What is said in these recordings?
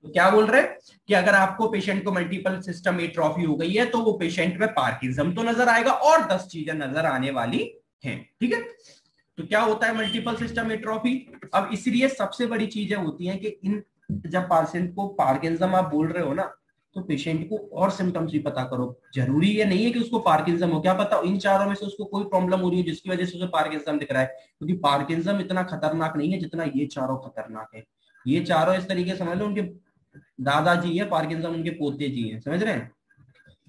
तो क्या बोल रहे हैं कि अगर आपको पेशेंट को मल्टीपल सिस्टम एट्रोफी हो गई है तो वो पेशेंट में पार्किंसम तो नजर आएगा और 10 चीजें नजर आने वाली हैं। ठीक है, तो क्या होता है मल्टीपल सिस्टम एट्रोफी। अब इसलिए सबसे बड़ी चीजें होती हैं कि इन जब पेशेंट को पार्किंसम आप बोल रहे हो ना, तो पेशेंट को और सिम्टम्स भी पता करो। जरूरी ये नहीं है कि उसको पार्किंसम हो, क्या पता इन चारों में से उसको कोई प्रॉब्लम हो रही है जिसकी वजह से उसे पार्किंसम दिख रहा है, क्योंकि पार्किंसम इतना खतरनाक नहीं है जितना ये चारों खतरनाक है। ये चारों इस तरीके समझ लो, उनके दादाजी है पार्किंसम, उनके पोते जी हैं, समझ रहे हैं।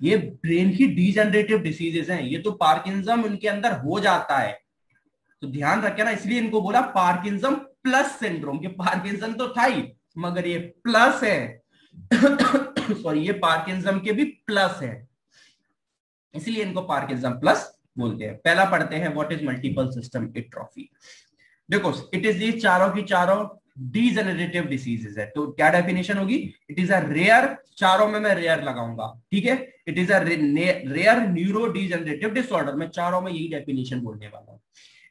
ये ब्रेन की डीजनरेटिव डिसीजेस हैं, ये तो पार्किंसम उनके अंदर हो जाता है। तो ध्यान रखे ना, इसलिए इनको बोला पार्किंसम प्लस सिंड्रोम, कि पार्किंसम तो था ही मगर ये प्लस है। सॉरी, ये पार्किंसम के भी प्लस है, इसलिए इनको पार्किंसम प्लस बोलते हैं। पहला पढ़ते हैं, what is multiple system atrophy. देखो, इट इज, ये चारों की चारों डीजेनरेटिव डिसीजेज है। तो क्या डेफिनेशन होगी, इट इज अ रेयर, चारों में मैं रेयर लगाऊंगा, ठीक है। It is a rare neurodegenerative disorder, मैं चारों में यही डेफिनेशन बोलने वाला हूं।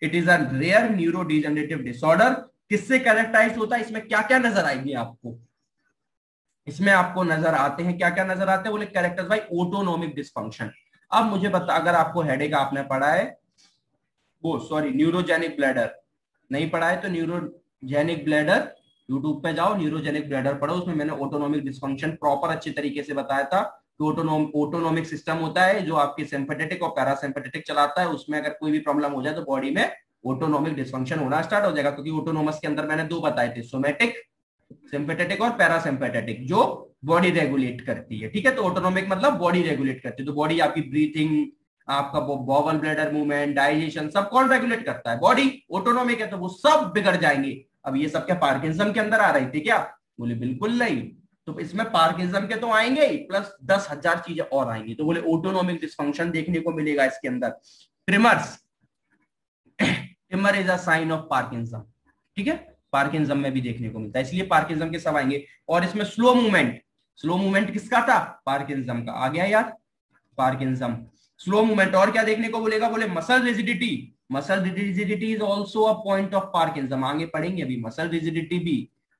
It is a rare neurodegenerative disorder. किससे कैरेक्टराइज होता है, इसमें क्या क्या नजर आएंगे आपको, इसमें आपको नजर आते हैं, क्या क्या नजर आते हैं, बोले कैरेक्टर्स बाय ऑटोनोमिक डिसफंक्शन। अब मुझे बता, अगर आपको हेडेक आपने पढ़ा है, वो सॉरी न्यूरोजेनिक ब्लैडर नहीं पढ़ा है तो न्यूरोजेनिक ब्लैडर यूट्यूब पे जाओ, न्यूरोजेनिक ब्लैडर पढ़ो, उसमें मैंने ऑटोनोमिक डिसफंक्शन प्रॉपर अच्छे तरीके से बताया था। तो ऑटोनोमिक सिस्टम होता है जो आपके सिंपैथेटिक और पैरासिम्पैथेटिक चलाता है, उसमें अगर कोई भी प्रॉब्लम हो जाए तो बॉडी में ऑटोनोमिक डिसफंक्शन होना स्टार्ट हो जाएगा। क्योंकि ऑटोनोमस के अंदर मैंने दो बताए थे, सोमैटिक सिंपैथेटिक और पैरासिम्पैथेटिक, जो बॉडी रेगुलेट करती है। ठीक है, तो ऑटोनोमिक मतलब बॉडी रेगुलेट करती है, तो बॉडी आपकी ब्रीथिंग, आपका बॉवल ब्लैडर मूवमेंट, डाइजेशन, सब कौन रेगुलेट करता है, बॉडी। ऑटोनोमिक है तो वो सब बिगड़ जाएंगे। अब ये सब क्या पार्किंसम के अंदर आ रही थी क्या, बोले बिल्कुल नहीं। तो इसमें पार्किंसम के तो आएंगे ही, प्लस 10,000 चीजें और आएंगी। तो बोले ऑटोनोमिक डिसफंक्शन देखने को मिलेगा इसके अंदर। Tremors, tremor is a sign of Parkinsonism, ठीक है, पार्किंसम में भी देखने को मिलता है, इसलिए पार्किंसम के सब आएंगे। और इसमें स्लो मूवमेंट, स्लो मूवमेंट किसका था, पार्किंसम का। आ गया यार, पार्किंसम स्लो मूवमेंट। और क्या देखने को बोलेगा, बोले muscle rigidity, muscle rigidity is also a point of Parkinsonism, आगे पढ़ेंगे अभी, मसल रिजिडिटी भी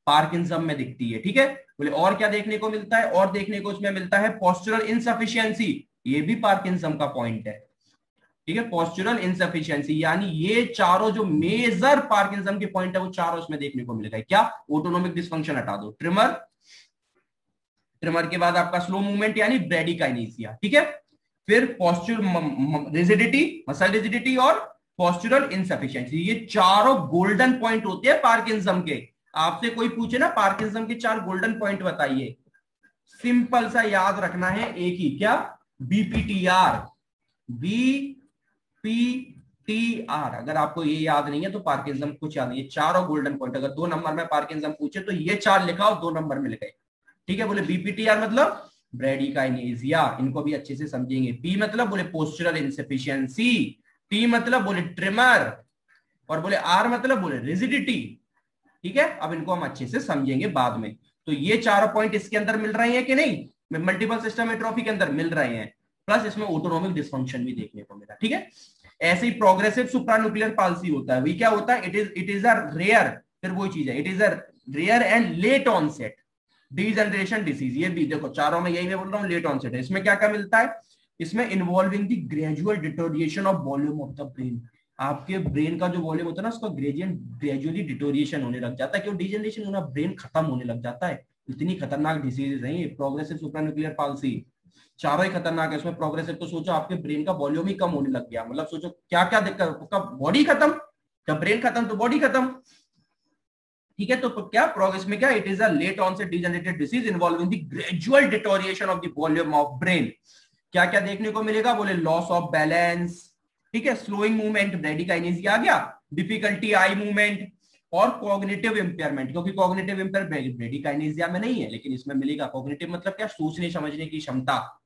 पार्किंसम में दिखती है। ठीक है, बोले और क्या देखने को मिलता है, और देखने को इसमें मिलता है पोस्चरल इनसफिशियंसी, ये भी पार्किंसम का पॉइंट है। ठीक है, पोस्चरल इनसफिशियंसी, यानी ये चारों जो मेजर पार्किंसम के पॉइंट है वो चारों इसमें देखने को मिलेगा। क्या, ऑटोनोमिक डिसफंक्शन हटा दो, ट्रिमर, ट्रिमर के बाद आपका स्लो मूवमेंट यानी ब्रेडिकाइनेसिया। ठीक है, फिर पोस्चर रिजिडिटी, मसल रिजिडिटी और पोस्चरल इनसफिशियंसी, ये चारों गोल्डन पॉइंट होते हैं पार्किंसम के। आपसे कोई पूछे ना पार्किंसम के 4 गोल्डन पॉइंट बताइए, सिंपल सा याद रखना है एक ही, क्या, बीपीटीआर, बीपीटीआर। अगर आपको ये याद नहीं है तो पार्किंसम कुछ याद नहीं, ये चारों गोल्डन पॉइंट, अगर 2 नंबर में पार्किंसम पूछे तो ये 4 लिखाओ, 2 नंबर मिल गए। ठीक है, बोले बीपीटीआर मतलब ब्रेडिकाइनेसिया, इनको भी अच्छे से समझेंगे। पी मतलब बोले पोस्चरल इनसफिशियंसी, टी मतलब बोले ट्रिमर, और बोले आर मतलब बोले रिजिडिटी। ठीक है, अब इनको हम अच्छे से समझेंगे बाद में। तो ये चारों पॉइंट इसके अंदर मिल रहे हैं कि नहीं, मल्टीपल सिस्टम एट्रोफी के अंदर मिल रहे हैं, प्लस इसमें ऑटोनोमिक डिसफंक्शन भी देखने को मिला। ठीक है, ऐसे ही प्रोग्रेसिव सुप्रान्यूक्लियर पाल्सी होता है, वही क्या होता है, इट इज अ रेयर, फिर वही चीज है, it is a rare and late onset degeneration disease. ये भी देखो चारों में यही मैं बोल रहा हूँ, लेट ऑनसेट है। इसमें क्या क्या मिलता है, इसमें involving the gradual deterioration of volume of the brain, आपके ब्रेन का जो वॉल्यूम होता है ना उसका ग्रेजुअली डिटोरिएशन होने लग जाता है। क्यों डिजनरेशन होना, ब्रेन खत्म होने लग जाता है। इतनी खतरनाक डिसीज है ये प्रोग्रेसिव सुप्रान्यूक्लियर पाल्सी, चारों ही खतरनाक है। इसमें प्रोग्रेसिव तो सोचो आपके ब्रेन का वॉल्यूम ही कम होने लग गया, मतलब सोचो क्या क्या दिक्कत, उसका बॉडी खत्म, जब ब्रेन खत्म तो बॉडी खत्म। ठीक है, तो क्या प्रोग्रेस में क्या, it is a late onset degenerated disease involving the gradual deterioration of the volume of brain. क्या क्या देखने को मिलेगा, बोले लॉस ऑफ बैलेंस, ठीक है, स्लोइंग मूवमेंट, ब्रेडिकाइनेसिया आ गया, डिफिकल्टी आई मूवमेंट, और कॉग्निटिव इंपेयरमेंट, क्योंकि कॉग्निटिव इंपेयरमेंट ब्रेडिकाइनेसिया में नहीं है लेकिन इसमें मिलेगा। कॉग्निटिव मतलब क्या, सोचने समझने की क्षमता,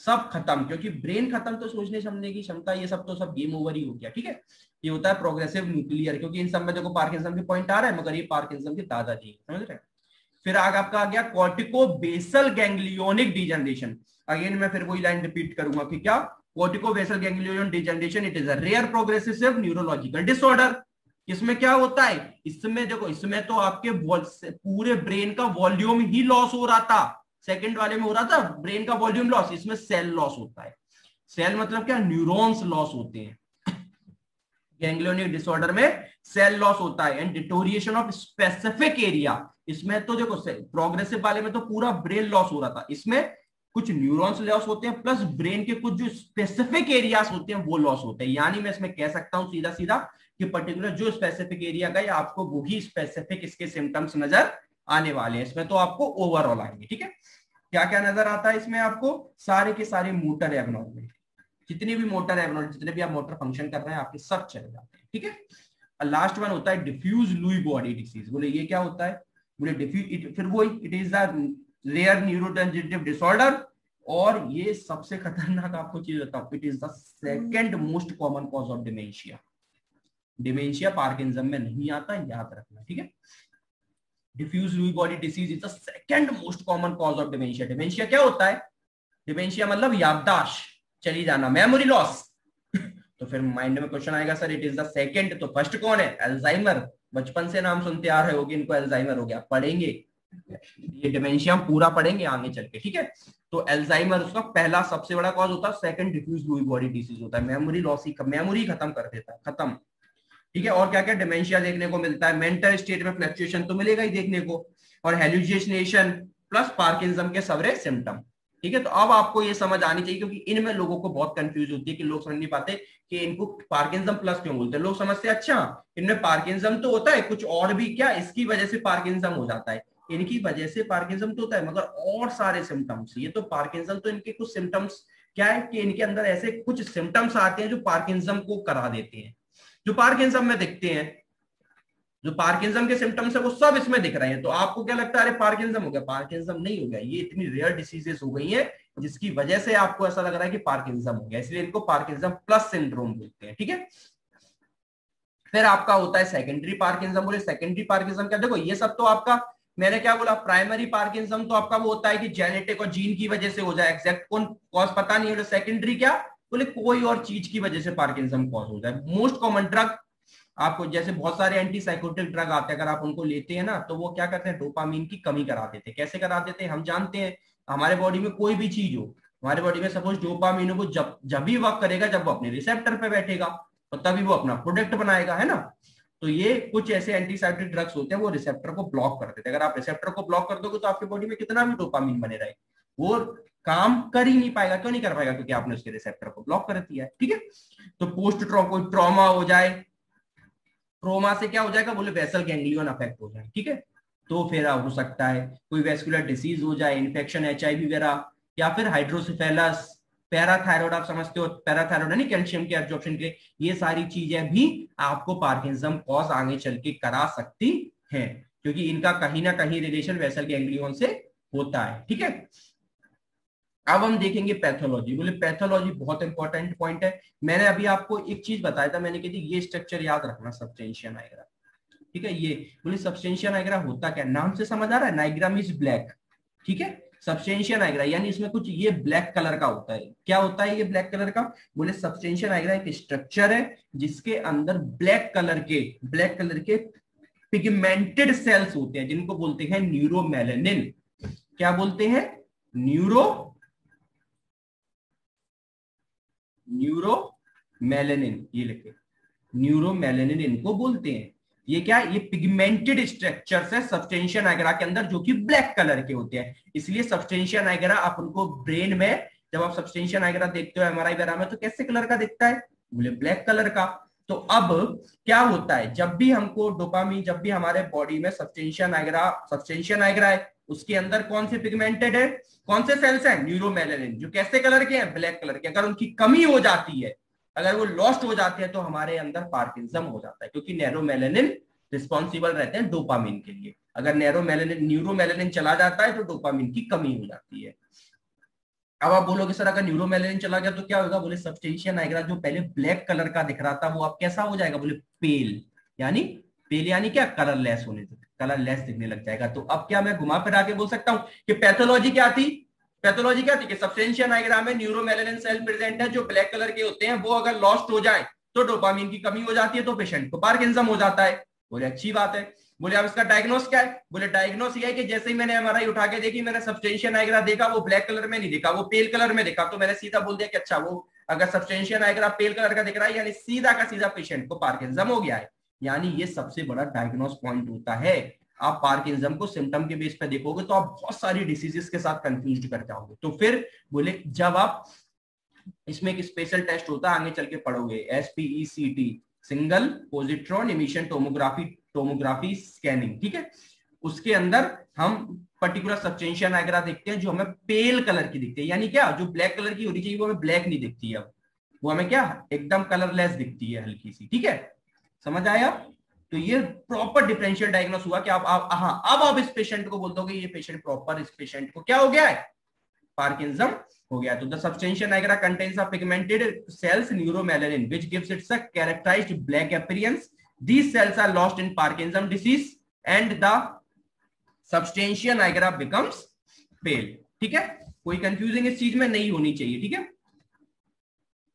सब खत्म, क्योंकि ब्रेन खत्म तो सोचने समझने की क्षमता, ये सब तो सब गेम ओवर ही हो गया। ठीक है, ये होता है प्रोग्रेसिव न्यूक्लियर, क्योंकि इन सब में देखो पार्किंसम के पॉइंट आ रहे हैं मगर ये पार्किंसम के दादाजी, समझ रहे हैं। फिर आगे आपका आ गया cortico basal ganglionic degeneration. Again मैं फिर वही लाइन रिपीट करूंगा कि क्या, cortico basal ganglion degeneration, it is a rare progressive neurological disorder. इसमें क्या होता है, इसमें देखो, इसमें तो आपके पूरे ब्रेन का वॉल्यूम ही लॉस हो रहा था, सेकंड वाले में हो रहा था ब्रेन का वॉल्यूम लॉस, इसमें सेल लॉस होता है। सेल मतलब क्या, न्यूरॉन्स लॉस होते हैं। गैंग्लियोनिक डिसऑर्डर में सेल लॉस होता है and deterioration of specific area. इसमें तो देखो प्रोग्रेसिव वाले में तो पूरा ब्रेन लॉस हो रहा था, इसमें कुछ न्यूरॉन्स लॉस होते हैं प्लस ब्रेन के कुछ जो स्पेसिफिक एरियाज होते हैं वो लॉस होते हैं। यानी मैं इसमें कह सकता हूं सीधा सीधा कि पर्टिकुलर जो स्पेसिफिक एरिया का आपको वही स्पेसिफिक इसके सिम्टम्स नजर आने वाले हैं। इसमें तो आपको ओवरऑल आएंगे। ठीक है, क्या क्या नजर आता है इसमें आपको, सारे के सारे मोटर एबनॉर्मल, जितने भी मोटर एबनॉर्मल, जितने भी आप मोटर फंक्शन कर रहे हैं आपके सब चले जाते हैं। ठीक है, लास्ट वन होता है डिफ्यूज लुई बॉडी डिसीज। बोले ये क्या होता है, बोले डिफ्यूज, फिर वो it is the rare neurodegenerative disorder, और ये सबसे खतरनाक आपको चीज बताऊं, it is the second most common cause of dementia. Dementia Parkinsonism में नहीं आता, याद रखना। ठीक है, diffuse Lewy body disease is the second most common cause of dementia. Dementia क्या होता है, डिमेंशिया मतलब याददाश्त चली जाना, मेमोरी लॉस। तो फिर माइंड में क्वेश्चन आएगा sir it is the second, तो फर्स्ट कौन है, अल्जाइमर। बचपन से नाम सुनते आ रहे होगे, इनको अल्जाइमर हो गया, पढ़ेंगे ये डिमेंशिया पूरा पढ़ेंगे आगे चल के। ठीक है, तो अल्जाइमर उसका पहला सबसे बड़ा कॉज होता है, second diffuse Lewy body disease होता है, मेमोरी लॉस ही, मेमोरी खत्म कर देता है, खत्म। ठीक है, और क्या क्या डिमेंशिया देखने को मिलता है, मेंटल स्टेट में फ्लक्चुएशन तो मिलेगा ही देखने को, और हेलुसिनेशन प्लस पार्किंसम के सवरे सिम्टम। ठीक है, तो अब आपको ये समझ आनी चाहिए, क्योंकि इनमें लोगों को बहुत कंफ्यूज होती है कि लोग समझ नहीं पाते कि इनको पार्किंसम प्लस क्यों बोलते हैं। लोग समझते हैं अच्छा इनमें पार्किंसम तो होता है, कुछ और भी क्या इसकी वजह से पार्किंसम हो जाता है, इनकी वजह से पार्किंसम तो होता है, मगर और सारे सिम्टम्स, ये तो पार्किंसम तो इनके कुछ सिम्टम्स क्या है कि इनके अंदर ऐसे कुछ सिम्टम्स आते हैं जो पार्किंसम को करा देते हैं, जो पार्किंसम में दिखते हैं, जो पार्किंसम के सिम्टम्स है वो सब इसमें दिख रहे हैं। तो आपको क्या लगता है अरे पार्किंसम हो गया, पार्किंसम नहीं हो गया, ये इतनी रेयर डिसीजेस हो गई हैं जिसकी वजह से आपको ऐसा लग रहा है कि पार्किंसम हो गया, इसलिए इनको पार्किंसम प्लस सिंड्रोम बोलते हैं। ठीक है, फिर आपका होता है सेकेंडरी पार्किंसम। बोले सेकेंडरी पार्किंसम क्या, देखो ये सब तो आपका, मैंने क्या बोला, प्राइमरी पार्किंसम तो आपका वो होता है कि जेनेटिक और जीन की वजह से हो जाए, एग्जैक्ट कौन कॉज पता नहीं है। सेकेंडरी क्या, बोले कोई और चीज की वजह से पार्किंसम कॉज हो जाए। मोस्ट कॉमन ड्रग आपको, जैसे बहुत सारे एंटीसाइकोटिक ड्रग आते हैं, अगर आप उनको लेते हैं ना तो वो क्या करते हैं, डोपामीन की कमी करा देते हैं। कैसे करा देते हैं हम जानते हैं, हमारे बॉडी में कोई भी चीज हो, हमारे बॉडी में सपोज डोपामीन हो, वो जब भी वर्क करेगा जब वो अपने रिसेप्टर पे बैठेगा तो तभी वो अपना प्रोडक्ट बनाएगा, है ना। तो ये कुछ ऐसे एंटीसाइकोटिक ड्रग्स होते हैं वो रिसेप्टर को ब्लॉक कर देते हैं। अगर आप रिसेप्टर को ब्लॉक कर दोगे तो आपकी बॉडी में कितना भी डोपामीन बने रहे वो काम कर ही नहीं पाएगा। क्यों नहीं कर पाएगा, क्योंकि आपने उसके रिसेप्टर को ब्लॉक कर दिया है। ठीक है, तो पोस्ट ट्रॉमा हो जाए, ट्रोमा से क्या हो जाएगा, बोले वेसल गैंग्लियन अफेक्ट हो जाए। ठीक है, तो फिर हो सकता है कोई वेस्कुलर डिसीज हो जाए, इन्फेक्शन, HIV वगैरह, या फिर हाइड्रोसिफेलस, पैराथायरॉयड, आप समझते हो पैराथायरॉयड है नहीं, कैल्शियम के एब्जॉर्प्शन के, ये सारी चीजें भी आपको पार्किंसम कॉज आगे चल के करा सकती हैं, क्योंकि इनका कहीं ना कहीं रिलेशन वेसल गैंग्लियन से होता है। ठीक है, अब हम देखेंगे पैथोलॉजी। बोले पैथोलॉजी बहुत इंपॉर्टेंट पॉइंट है। मैंने अभी आपको एक चीज बताया था, मैंने कही थी ये स्ट्रक्चर याद रखना, सबस्टेंशिया नाइग्रा। ठीक है, ये बोले सबस्टेंशिया नाइग्रा होता क्या, नाम से समझ आ रहा है, नाइग्रा मींस ब्लैक। ठीक है, सबस्टेंशिया नाइग्रा यानी इसमें कुछ ये ब्लैक कलर का होता है। क्या होता है ये ब्लैक कलर का, बोले सबस्टेंशिया नाइग्रा एक स्ट्रक्चर है जिसके अंदर ब्लैक कलर के पिगमेंटेड सेल्स होते हैं, जिनको बोलते हैं न्यूरोमेलेनिन। क्या बोलते हैं, न्यूरोमेलेनिन, ये लिखे, न्यूरोमेलेनिन इनको बोलते हैं। ये क्या, ये पिगमेंटेड स्ट्रक्चर्स है सबस्टेंशिया नाइग्रा के अंदर जो कि ब्लैक कलर के होते हैं। इसलिए सबस्टेंशिया नाइग्रा आप उनको ब्रेन में, जब आप सबस्टेंशिया नाइग्रा देखते हो MRI वगैरह में, तो कैसे कलर का दिखता है, बोले ब्लैक कलर का। तो अब क्या होता है, जब भी हमको डोपामीन, जब भी हमारे बॉडी में सबस्टेंशिया नाइग्रा है, उसके अंदर कौन से पिगमेंटेड है, कौन से सेल्स हैं, न्यूरोमेलेनिन, जो कैसे कलर के हैं, ब्लैक कलर के। अगर उनकी कमी हो जाती है, अगर वो लॉस्ट हो जाते हैं, तो हमारे अंदर पार्किंसम हो जाता है, क्योंकि न्यूरोमेलेनिन रिस्पॉन्सिबल रहते हैं डोपामीन के लिए। अगर न्यूरोमेलेनिन चला जाता है तो डोपामीन की कमी हो जाती है। अब आप बोलोगे सर अगर न्यूरोमेलेनिन चला गया तो क्या होगा, बोले सबस्टेंशिया नाइग्रा जो पहले ब्लैक कलर का दिख रहा था वो अब कैसा हो जाएगा, बोले पेल यानी क्या, कलरलेस होने, कलरलेस दिखने लग जाएगा। तो अब क्या मैं घुमा फिरा के बोल सकता हूं कि पैथोलॉजी क्या थी, कि सबस्टेंशिया नाइग्रा में न्यूरोमेलेनिन सेल प्रेजेंट है जो ब्लैक कलर के होते हैं, वो अगर लॉस्ट हो जाए तो डोपामिन की कमी हो जाती है, तो पेशेंट को पार्किंसम हो जाता है। बोले अच्छी बात है। बोले अब इसका डायग्नोस क्या है? बोले डायग्नोस ये है कि जैसे ही मैंने एमआरआई उठा के देखी, मैंने सब्सटेंशियल नाइग्रा देखा, वो ब्लैक कलर में नहीं देखा, वो पेल कलर में देखा, तो मैंने सीधा बोल दिया कि अच्छा, वो अगर सब्सटेंशियल नाइग्रा पेल कलर का दिख रहा है, यानी सीधा का सीधा पेशेंट को पार्किंसम हो गया है। यानी ये सबसे बड़ा डायग्नोस पॉइंट होता है। आप पार्किंसम को सिम्टम के बेस पे देखोगे तो आप बहुत सारी डिसीजेस के साथ कंफ्यूज कर जाओगे। तो फिर बोले जब आप इसमें एक स्पेशल टेस्ट होता है, आगे चल के पढ़ोगे, SPECT, single positron emission tomography scanning, ठीक है। उसके अंदर हम पर्टिकुलर सब्सटेंशियल नाइग्रा देखते हैं जो हमें पेल कलर की दिखती है, यानी क्या, जो ब्लैक कलर की होनी चाहिए वो हमें ब्लैक नहीं दिखती है, वो हमें क्या, एकदम कलरलेस दिखती है, हल्की सी, ठीक है। समझ आया? तो ये प्रॉपर डिफरेंशियल डायग्नोस हुआ कि आप हाँ, अब आप इस पेशेंट को बोल दोगे ये पेशेंट प्रॉपर, इस पेशेंट को क्या हो गया है, पार्किंसम हो गया। तो the substantial nigra contains a pigmented cells neuromelanin which gives its a characterized black appearance. These cells are lost in Parkinson disease and the substantia nigra becomes pale। ठीक है, कोई कंफ्यूजिंग इस चीज में नहीं होनी चाहिए, ठीक है।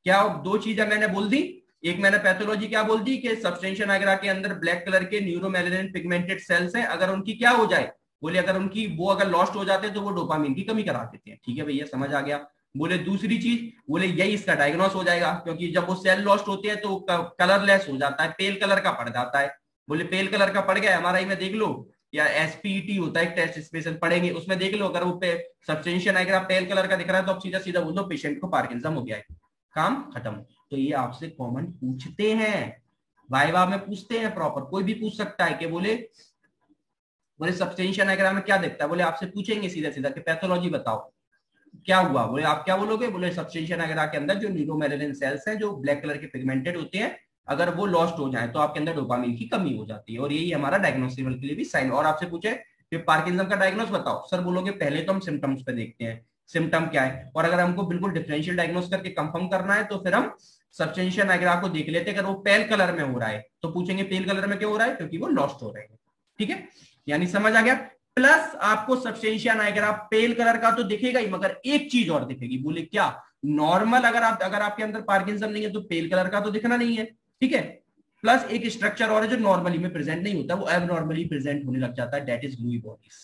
क्या दो चीजें मैंने बोल दी, एक मैंने पैथोलॉजी क्या बोल दी कि सब्सटेंशिया नाइग्रा के अंदर ब्लैक कलर के न्यूरोमेलानिन पिगमेंटेड सेल्स हैं, अगर उनकी क्या हो जाए, बोले अगर उनकी वो अगर लॉस्ट हो जाते हैं तो वो डोपामिन की कमी करा देते हैं। ठीक है भैया, समझ आ गया। बोले दूसरी चीज, बोले यही इसका डायग्नोस हो जाएगा, क्योंकि जब वो सेल लॉस्ट होते हैं तो कलरलेस हो जाता है, पेल कलर का पड़ जाता है। बोले पेल कलर का पड़ गया, एमआरआई में देख लो, या SPET होता है एक टेस्ट स्पेशल पढ़ेंगे, उसमें देख लो, अगर वो सब्सटेंशिया नाइग्रा पेल कलर का दिख रहा है तो आप सीधा सीधा बोल दो पेशेंट को पार्किंसम हो गया है, काम खत्म। तो ये आपसे कॉमन पूछते हैं, वाइवा में पूछते हैं, प्रॉपर कोई भी पूछ सकता है कि बोले सब्सटेंशिया नाइग्रा में क्या दिखता है, बोले आपसे पूछेंगे सीधा सीधा कि पैथोलॉजी बताओ क्या हुआ। बोले आप क्या बोलोगे, बोले सब्सटेंशिया नाइग्रा के अंदर जो न्यूरोमेलानिन सेल्स हैं जो ब्लैक कलर के पिगमेंटेड होते हैं, अगर वो लॉस्ट हो जाए तो आपके अंदर डोपामिन की कमी हो जाती है, और यही हमारा डायग्नोस्टिकल के लिए भी साइन। और आपसे पूछे कि पार्किंसम का डायग्नोस बताओ, सर बोलोगे पहले तो हम सिम्टम्स पे देखते हैं, सिम्टम क्या है, और अगर हमको बिल्कुल डिफरेंशियल डायग्नोस करके कंफर्म करना है तो फिर हम सब्सटेंशिया नाइग्रा को देख लेते हैं। अगर वो पेल कलर में हो रहा है तो पूछेंगे पेल कलर में क्यों हो रहा है, क्योंकि वो लॉस्ट हो रहे हैं। ठीक है, यानी समझ आ गया। प्लस आपको सब्सटेंशिया नाइग्रा पेल कलर का तो दिखेगा ही, मगर एक चीज और दिखेगी। बोले क्या, नॉर्मल अगर आपके अंदर पार्किंसम नहीं है तो पेल कलर का तो दिखना नहीं है, ठीक है। प्लस एक स्ट्रक्चर और है जो नॉर्मली में प्रेजेंट नहीं होता, वो एबनॉर्मली प्रेजेंट होने लग जाता है, दैट इज लुई बॉडीज।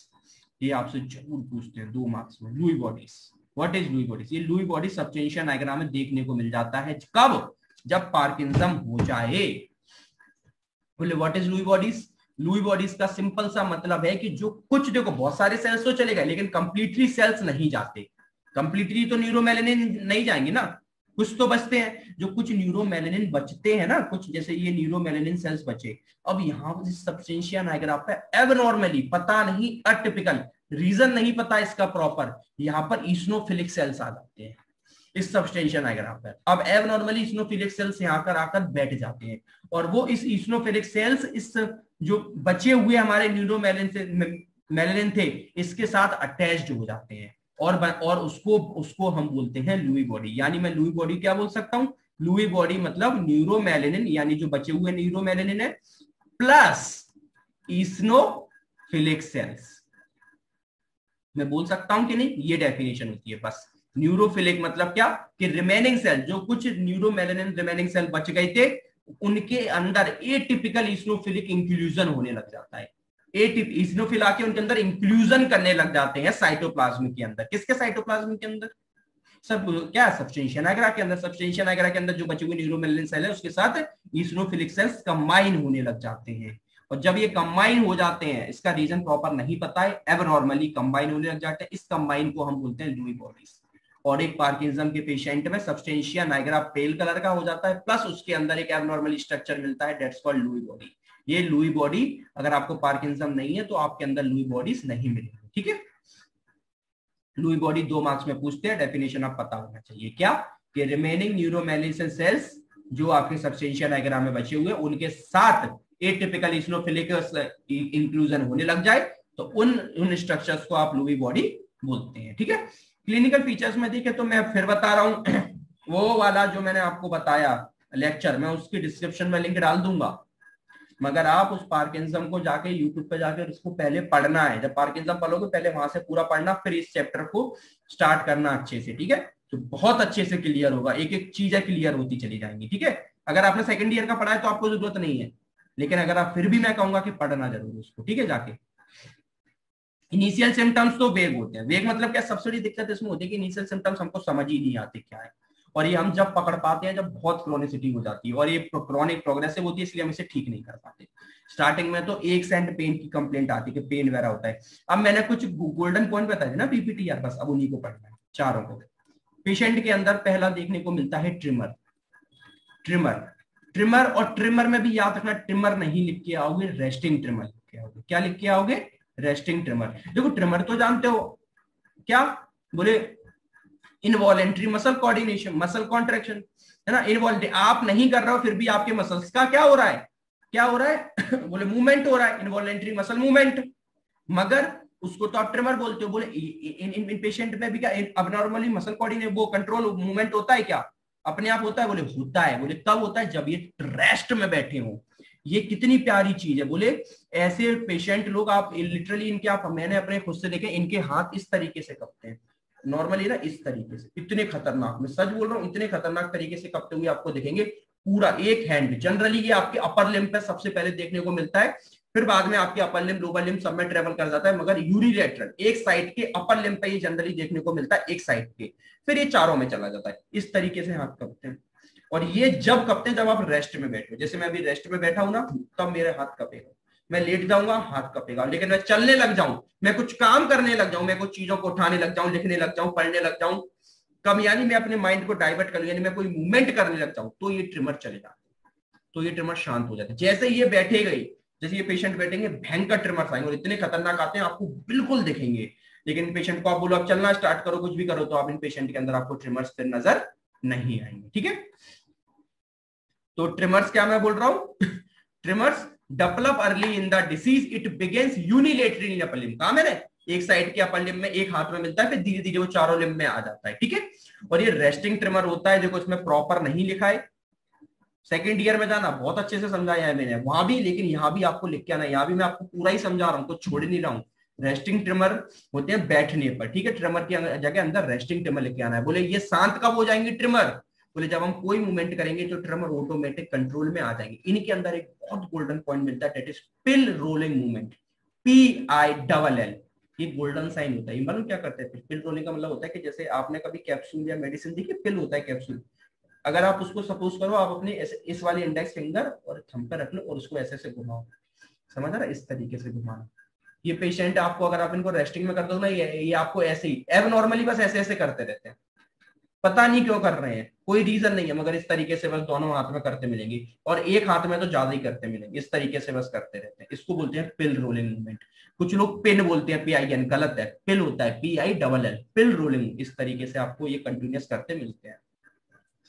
ये आपसे जरूर पूछते हैं 2 मार्क्स में, Louis bodies. What is Louis bodies? ये लुई बॉडी सब्सटेंशिया नाइग्रा में देखने को मिल जाता है, कब, जब पार्किंसम हो जाए। बोले what is Louis bodies? Louis bodies का सिंपल सा मतलब है कि जो कुछ, देखो बहुत सारे सेल्स तो चले गए लेकिन कंप्लीटली सेल्स नहीं जाते, कंप्लीटली तो न्यूरोमेलानिन नहीं जाएंगे ना, कुछ तो बचते हैं। जो कुछ न्यूरोमेलानिन बचते हैं ना, कुछ जैसे ये न्यूरोमेलानिन सेल्स बचे, अब यहाँ सब्सटेंशिया नाइग्रा पे एबनॉर्मली, पता नहीं, अटिपिकल, रीजन नहीं पता इसका प्रॉपर, यहाँ पर इस्नोफिलिक सेल्स आ जाते हैं इस सब्सटेंशिया नाइग्रा पर। अब एबनॉर्मली इस्नोफिलिक सेल्स यहाँ पर आकर बैठ जाते हैं, और वो इस इस्नोफिलिक सेल्स इस जो बचे हुए हमारे न्यूरोमेलानिन थे इसके साथ अटैच्ड हो जाते हैं, और उसको हम बोलते हैं लुई बॉडी। यानी मैं लुई बॉडी क्या बोल सकता हूं, लुई बॉडी मतलब न्यूरोमेलानिन, यानी जो बचे हुए न्यूरोमेलानिन है प्लस इस्नोफिलिक सेल्स। मैं बोल सकता हूं कि नहीं, ये डेफिनेशन होती है बस। न्यूरोफिलिक मतलब क्या, कि रिमेनिंग सेल, जो कुछ न्यूरोमेलानिन रिमेनिंग सेल बच गए थे उनके अंदर एटिपिकल इस्नोफिलिक इंक्लूजन होने लग जाता है। इस्नोफिल आके उनके अंदर इंक्लूजन करने लग जाते हैं साइटोप्लाज्म के अंदर। किसके साइटोप्लाज्म के अंदर? सब क्या, सब्सटेंशिया नाइग्रा के अंदर। सब्सटेंशिया नाइग्रा के अंदर जो बचे हुए न्यूरोमेलानिन सेल है उसके साथ इस्नोफिलिक सेल्स कंबाइन होने लग जाते हैं, और जब ये कंबाइन हो जाते हैं, इसका रीजन प्रॉपर नहीं पता है, एबनॉर्मली कंबाइन होने लग जाते हैं, इस कंबाइन को हम बोलते हैं लुई बॉडीज। और एक पार्किंसम के पेशेंट में सब्सटेंशिया नाइग्रा पेल कलर का हो जाता है, प्लस उसके अंदर एक एबनॉर्मल स्ट्रक्चर मिलता है, दैट्स कॉल्ड लुई बॉडी। ये लुई बॉडी, अगर आपको पार्किंसम नहीं है तो आपके अंदर लुई बॉडीज नहीं मिलेगी, ठीक है। लुई बॉडी 2 मार्क्स में पूछते हैं, डेफिनेशन आप पता होना चाहिए क्या, कि रिमेनिंग न्यूरोमेलानिन सेल्स जो आपके सब्सटेंशिया नाइग्रा में बचे हुए उनके साथ एटिपिकल इस्नोफिलिक इंक्लूजन होने लग जाए तो उन स्ट्रक्चर्स को आप लुई बॉडी बोलते हैं, ठीक है। क्लिनिकल फीचर्स में देखें तो मैं फिर बता रहा हूं, वो वाला जो मैंने आपको बताया लेक्चर, मैं उसकी डिस्क्रिप्शन में लिंक डाल दूंगा, मगर आप उस पार्किंसम को जाके यूट्यूब पे जाकर उसको पहले पढ़ना है। जब पार्किंसम पढ़ोगे पहले वहां से पूरा पढ़ना, फिर इस चैप्टर को स्टार्ट करना अच्छे से, ठीक है। तो बहुत अच्छे से क्लियर होगा, एक एक चीजें क्लियर होती चली जाएंगी, ठीक है। अगर आपने सेकंड ईयर का पढ़ा है तो आपको जरूरत नहीं है, लेकिन अगर आप फिर भी मैं कहूंगा कि पढ़ना जरूर उसको, ठीक है जाके। इनिशियल सिम्टम्स तो वेग होते हैं। वेग मतलब क्या, सबसे बड़ी दिक्कत इसमें होती है कि इनिशियल सिम्टम्स हमको समझ ही नहीं आते क्या है, और ये हम जब पकड़ पाते हैं जब बहुत क्रोनिसिटी हो जाती है, और ये क्रोनिक प्रोग्रेसिव होती है, इसलिए हम इसे ठीक नहीं कर पाते। स्टार्टिंग में तो एक एंड पेन की कंप्लेंट आती है कि पेन वगैरह होता है। अब मैंने कुछ गोल्डन पॉइंट बताया ना पीपीटीआर, बस अब उन्हीं को पढ़ना है चारों को। पेशेंट के अंदर पहला देखने को मिलता है ट्रिमर। ट्रिमर ट्रिमर और ट्रिमर में भी याद रखना, ट्रिमर नहीं लिख के आओगे, रेस्टिंग ट्रिमर लिख के आओगे। क्या लिख के आओगे, रेस्टिंग ट्रिमर। देखो ट्रिमर तो जानते हो क्या, बोले involuntary muscle coordination, muscle contraction, है ना। इनवॉलेंट्री आप नहीं कर रहे हो फिर भी आपके मसल्स का क्या हो रहा है, क्या हो रहा है बोले मूवमेंट हो रहा है, इनवॉलेंट्री मसल मूवमेंट, मगर उसको तो आप ट्रिमर बोलते हो। बोले इन पेशेंट में भी क्या अबनॉर्मली मसल कोऑर्डिनेशन वो कंट्रोल मूवमेंट होता है क्या, अपने आप होता है, बोले होता है। बोले कब होता है, जब ये रेस्ट में बैठे हो। ये कितनी प्यारी चीज है, बोले ऐसे पेशेंट लोग आप लिटरली इनके, आप मैंने अपने खुद से देखे, इनके हाथ इस तरीके से कपते हैं नॉर्मली ना, इस तरीके से, इतने खतरनाक, मैं सच बोल रहा हूँ, इतने खतरनाक तरीके से कपते हुए आपको दिखेंगे। पूरा एक हैंड जनरली ये आपके अपर लिम्ब पे सबसे पहले देखने को मिलता है, फिर बाद में आपके अपर लिम्ब लोअर लिम्ब सब में ट्रेवल कर जाता है, मगर यूनिलैटरल एक साइड के अपर लिम्ब पे ये जनरली देखने को मिलता है, एक साइड के, फिर ये चारों में चला जाता है। इस तरीके से हाथ कपते हैं, और ये जब कपते हैं जब आप रेस्ट में बैठे हो। जैसे मैं अभी रेस्ट में बैठा हूं ना, तब मेरे हाथ कपेगा, मैं लेट जाऊंगा हाथ कपेगा, लेकिन मैं चलने लग जाऊं, मैं कुछ काम करने लग जाऊं, मैं कुछ चीजों को उठाने लग जाऊं, लिखने लग जाऊं, पढ़ने लग जाऊं, कम यानी मैं अपने माइंड को डाइवर्ट कर लूं, यानी मैं कोई मूवमेंट करने लग जाऊं, तो ये ट्रिमर चले जाते हैं, तो ये ट्रिमर शांत हो जाते हैं। जैसे ये बैठे गए, जैसे ये पेशेंट बैठेंगे, भयंकर ट्रिमर आएंगे, और इतने खतरनाक आते हैं आपको बिल्कुल दिखेंगे। लेकिन पेशेंट को आप बोलो आप चलना स्टार्ट करो, कुछ भी करो, तो आप इन पेशेंट के अंदर आपको ट्रिमर्स फिर नजर नहीं आएंगे, ठीक है। तो ट्रिमर्स क्या मैं बोल रहा हूं trimmers develop early in the disease, it begins unilaterally in upper limb. कहा मैंने, एक साइड के अपर लिम्ब में, एक हाथ में मिलता है, फिर धीरे धीरे वो चारों लिम्ब में आ जाता है, ठीक है। और ये रेस्टिंग ट्रिमर होता है, देखो इसमें प्रॉपर नहीं लिखा है, सेकंड ईयर में जाना बहुत अच्छे से समझाया है मैंने वहां भी, लेकिन यहाँ भी आपको लिख के आना, यहाँ भी मैं आपको पूरा ही समझा रहा हूँ, कुछ छोड़ नहीं रहा हूँ। रेस्टिंग ट्रिमर होते हैं बैठने पर, ठीक है, ट्रिमर की जगह अंदर रेस्टिंग ट्रिमर लिख के आना है। बोले ये शांत कब हो जाएंगे ट्रिमर, बोले जब हम कोई मूवमेंट करेंगे तो ट्रिमर ऑटोमेटिक कंट्रोल में आ जाएंगे। इनके अंदर एक बहुत गोल्डन पॉइंट मिलता है, that is pill rolling movement, PILL। ये गोल्डन साइन होता है। मालूम क्या करते हैं पिल रोलिंग का मतलब होता है कि जैसे आपने कभी कैप्सूल या मेडिसिन देखी, पिल होता है कैप्सूल, अगर आप उसको सपोज करो आप अपने इस वाले इंडेक्स फिंगर और थंब पर रख लो और उसको ऐसे ऐसे घुमाओ, समझ रहा है, इस तरीके से घुमाना। ये पेशेंट आपको अगर आप इनको रेस्टिंग में कर दो ना, ये आपको ऐसे ही एब नॉर्मली बस ऐसे ऐसे करते रहते हैं, पता नहीं क्यों कर रहे हैं, कोई रीजन नहीं है, मगर इस तरीके से बस दोनों हाथ में करते मिलेंगे, और एक हाथ में तो ज्यादा ही करते मिलेंगे, इस तरीके से बस करते रहते हैं। इसको बोलते हैं पिल रोलिंग मूवमेंट। कुछ लोग पिन बोलते हैं, PIN, गलत है, पिल होता है PILL, पिल रोलिंग। इस तरीके से आपको ये कंटिन्यूस करते मिलते हैं,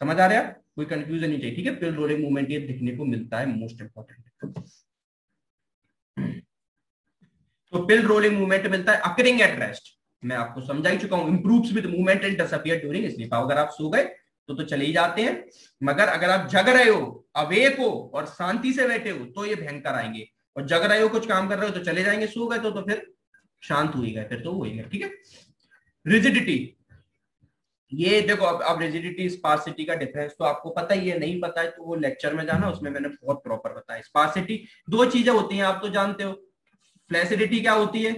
समझ आ रहा है, कोई कंफ्यूजन नहीं चाहिए, ठीक है। पिल रोलिंग मूवमेंट ये दिखने को मिलता है, मोस्ट इंपॉर्टेंट। तो पिल रोलिंग मूवमेंट मिलता है अकरिंग एट रेस्ट, मैं आपको समझा ही चुका हूं, improves with movement and disappear during sleep. अगर आप सो गए तो चले ही जाते हैं, मगर अगर आप जग रहे हो, अवेक हो और शांति से बैठे हो, तो ये भयंकर आएंगे, और जग रहे हो कुछ काम कर रहे हो तो चले जाएंगे, सो गए तो फिर शांत हुई गए, फिर तो हो गए, ठीक है। रिजिडिटी, ये देखो अब रिजिडिटी स्पार्सिटी का डिफरेंस तो आपको पता ही है, नहीं पता है तो वो लेक्चर में जाना, उसमें मैंने बहुत प्रॉपर बताया। स्पार्सिटी दो चीजें होती हैं, आप तो जानते हो। फ्लैसिडिटी क्या होती है,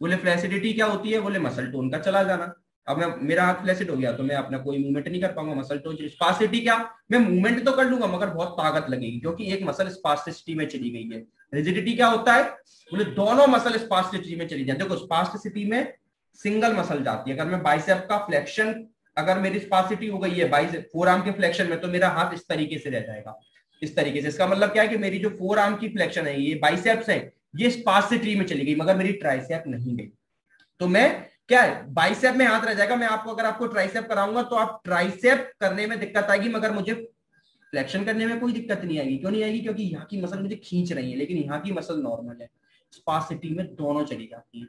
बोले फ्लैसिडिटी क्या होती है, बोले मसल टोन का चला जाना। अब मैं, मेरा हाथ फ्लैसिड हो गया तो मैं अपना कोई मूवमेंट नहीं कर पाऊंगा, मसल टोन। स्पार्सिटी क्या, मैं मूवमेंट तो कर लूंगा मगर बहुत ताकत लगेगी, क्योंकि एक मसल स्पार्सिटी में चली गई है। रिजिडिटी क्या होता है, बोले दोनों मसल स्पार्सिटी में चली जाए। देखो स्पार्सिटी में सिंगल मसल जाती है, अगर मैं बाइसेप का फ्लेक्शन, अगर मेरी स्पार्सिटी हो गई है बाइसेप फोर आर्म के फ्लेक्शन में, तो मेरा हाथ इस तरीके से रह जाएगा, इस तरीके से। इसका मतलब क्या है कि मेरी जो फोर आर्म की फ्लेक्शन है, ये बाइसेप्स है, ये स्पार्सिटी में चली गई, मगर मेरी ट्राइसेप नहीं गई। तो मैं क्या है, बाइसेप में हाथ रह जाएगा। मैं आपको अगर आपको ट्राइसेप कराऊंगा तो आप ट्राइसेप करने में दिक्कत आएगी, मगर मुझे फ्लेक्शन करने में कोई दिक्कत नहीं आएगी। क्यों नहीं आएगी, क्योंकि यहाँ की मसल मुझे खींच रही है, लेकिन यहाँ की मसल नॉर्मल है। स्पार्सिटी में दोनों चली जाती है,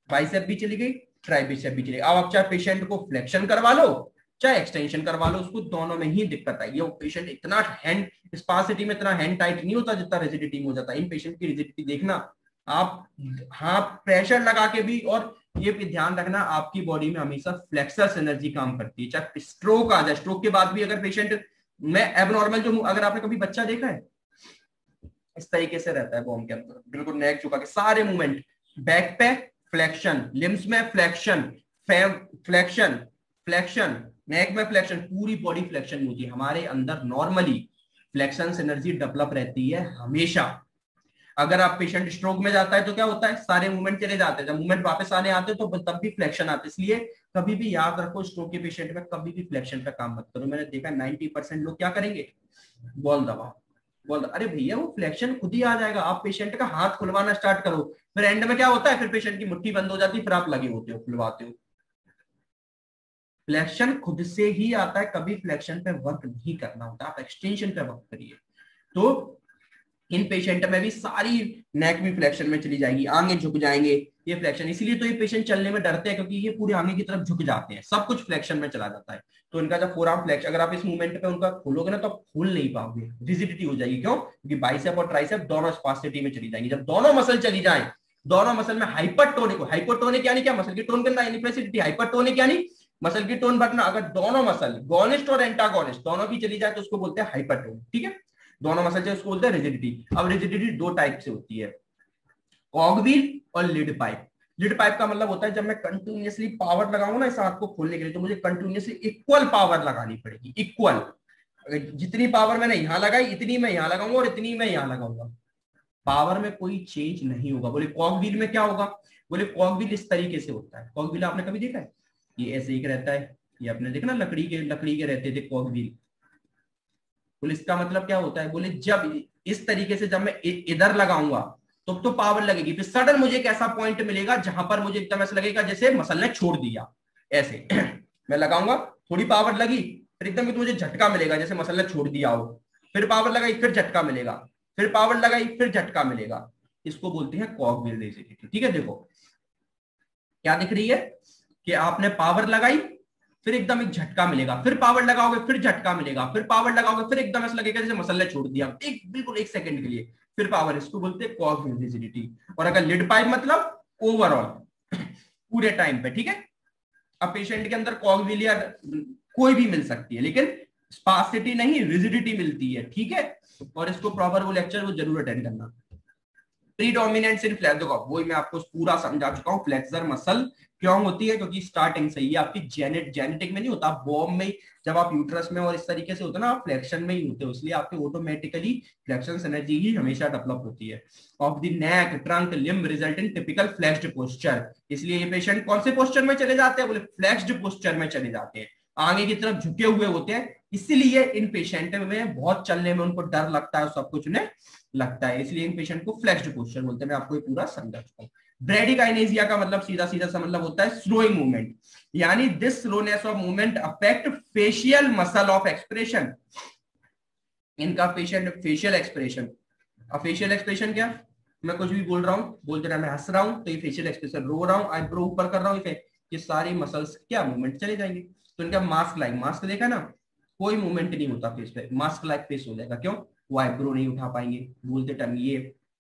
बाइसेप भी चली गई, ट्राइसेप भी चली गई। अब आप चाहे पेशेंट को फ्लेक्शन करवा लो चाहे एक्सटेंशन करवा लो, उसको दोनों में ही दिक्कत आएगी। वो पेशेंट इतना हैंड, स्पार्सिटी में इतना हैंड टाइट नहीं होता जितना रिजिडिटी में हो जाता है। इन पेशेंट की रिजिडिटी देखना आप, हाँ प्रेशर लगा के भी, और ये भी ध्यान रखना आपकी बॉडी में हमेशा फ्लेक्सस एनर्जी काम करती है। चाहे स्ट्रोक आ जाए, स्ट्रोक के बाद भी अगर पेशेंट मैं एबनॉर्मल जो अगर आपने कभी बच्चा देखा है इस तरीके से रहता है बॉम के अंदर, बिल्कुल नेक झुका के सारे मूवमेंट, बैक पे फ्लेक्शन, लिम्स में फ्लेक्शन, फ्लेक्शन फ्लेक्शन, नेक में फ्लेक्शन, पूरी बॉडी फ्लेक्शन होती है। हमारे अंदर नॉर्मली फ्लेक्शन एनर्जी डेवलप रहती है हमेशा। अगर आप पेशेंट स्ट्रोक में जाता है तो क्या होता है, सारे मूवमेंट चले जाते हैं, जब मूवमेंट वापस आने आते हैं तो तब भी फ्लेक्शन आते हैं। इसलिए कभी भी याद रखो, स्ट्रोक के पेशेंट में कभी भी फ्लेक्शन पे काम मत करो। मैंने देखा 90% लोग क्या करेंगे, बॉल दबाओ, बोल अरे भैया वो फ्लेक्शन खुद ही आ जाएगा, आप पेशेंट का हाथ खुलवाना स्टार्ट करो, फिर एंड में क्या होता है, फिर पेशेंट की मुट्ठी बंद हो जाती है, फिर आप लगे होते हो खुलवाते हो। फ्लेक्शन खुद से ही आता है, कभी फ्लेक्शन पे वर्क नहीं करना होता, आप एक्सटेंशन पे वर्क करिए। तो इन पेशेंट में भी सारी नेक भी फ्लेक्शन में चली जाएगी, आगे झुक जाएंगे, ये फ्लेक्शन। इसीलिए तो ये पेशेंट चलने में डरते हैं, क्योंकि ये पूरे आगे की तरफ झुक जाते हैं, सब कुछ फ्लेक्शन में चला जाता है। तो इनका जब फोर आर्म फ्लेक्शन, अगर आप इस मूवमेंट पे उनका खोलोगे ना तो आप खोल नहीं पाओगे, रिजिडिटी हो जाएगी। क्यों? क्योंकि बाइसेप और ट्राइसेप दोनों स्पास्टिटी में चली जाएंगी। जब दोनों मसल चली जाए, दोनों मसल में हाइपरटोनिक, हाइपरटोनिक यानी क्या, मसल की टोन करना, इनफ्लेसिडिटी। हाइपरटोनिक यानी मसल की टोन बढ़ना। अगर दोनों मसल गोनिस्ट और एंटागोनिस्ट दोनों की चली जाए तो उसको बोलते हैं हाइपरटोनिक। ठीक है, दोनों मसल से उसको बोलते हैं रिजिडिटी। अब रिजिडिटी दो टाइप से होती है, कॉगव्हील और लिड पाइप। लिड पाइप का मतलब होता है जब मैं कंटिन्यूअसली पावर लगाऊंगा ना इस हाथ को खोलने के लिए, तो मुझे कंटिन्यूअसली इक्वल पावर लगानी पड़ेगी, इक्वल। जितनी पावर मैंने यहां लगाई इतनी मैं यहां लगाऊंगा और इतनी मैं यहां लगाऊंगा, पावर में कोई चेंज नहीं होगा। बोले कॉगव्हील में क्या होगा, बोले कॉगव्हील इस तरीके से होता है। कॉगव्हील आपने कभी देखा है, ये ऐसे एक रहता है, ये आपने देखा ना लकड़ी के रहते थे कॉगव्हील। बोले इसका मतलब क्या होता है, बोले जब इस तरीके से जब मैं इधर लगाऊंगा तो पावर लगेगी, फिर सडन मुझे एक ऐसा पॉइंट मिलेगा जहां पर मुझे एकदम ऐसा लगेगा जैसे मसल ने छोड़ दिया, ऐसे मैं लगाऊंगा, थोड़ी पावर लगी, फिर एकदम मुझे झटका मिलेगा जैसे मसल ने छोड़ दिया हो, फिर पावर लगाई, फिर झटका मिलेगा, फिर पावर लगाई, फिर झटका मिलेगा। इसको बोलते हैं कॉगव्हील रिजिडिटी। ठीक है, देखो क्या दिख रही है कि आपने पावर लगाई, फिर एकदम एक झटका मिलेगा, फिर पावर लगाओगे, फिर झटका मिलेगा, फिर पावर लगाओगे, फिर एकदम ऐसा लगेगा जैसे मसल ने छोड़ दिया, एक बिल्कुल एक सेकंड के लिए, फिर पावर। इसको बोलते हैं कॉगव्हील रिजिडिटी। और अगर लिड पाइप मतलब ओवरऑल पूरे टाइम पे। ठीक है, अब पेशेंट के अंदर कॉगव्हील या कोई भी मिल सकती है, लेकिन स्पार्सिटी नहीं, रिजिडिटी मिलती है। ठीक है, और इसको प्रॉपर वो लेक्चर वो जरूर अटेंड करना। प्रीडोमिनेंस इन फ्लैक्स, देखो वही मैं आपको पूरा समझा चुका हूँ। फ्लेक्सर मसल क्यों होती है, क्योंकि स्टार्टिंग से ही आपकी जेनेटिक में नहीं होता, बॉम में जब आप यूट्रस में और इस तरीके से होते ना, आप फ्लेक्शन में ही होते हो, इसलिए आपके ऑटोमेटिकली फ्लेक्शन एनर्जी ही हमेशा डेवलप होती है। Of the neck trunk limb result in typical flexed posture. इसलिए ये पेशेंट कौन से पोस्चर में चले जाते हैं, बोले फ्लेक्स्ड पोस्चर में चले जाते हैं, आगे की तरफ झुके हुए होते हैं। इसीलिए इन पेशेंट में बहुत चलने में उनको डर लगता है, सब कुछ उन्हें लगता है, इसलिए इन पेशेंट को फ्लेक्स्ड पोस्चर बोलते हैं। मैं आपको ये पूरा समझा चुका हूं। ब्रेडिकाइनेसिया का मतलब सीधा सीधा सा मतलब होता है स्लोइंग मूवमेंट, यानी this slowness of movement affect facial muscle of expression. इनका पेशेंट फेशियल एक्सप्रेशन, अब फेशियल एक्सप्रेशन क्या, मैं कुछ भी बोल रहा हूँ, बोलते रहा मैं हंस रहा हूँ तो ये फेशियल एक्सप्रेशन, रो रहा हूँ आईब्रो ऊपर कर रहा हूँ, ये सारी मसल्स क्या मूवमेंट चले जाएंगे। तो इनका मास्क लाइक, मास्क देखा ना, कोई मूवमेंट नहीं होता फेस पे, मास्क लाइक फेस हो जाएगा। क्यों? वो आईब्रो नहीं उठा पाएंगे, बोलते टाइम ये,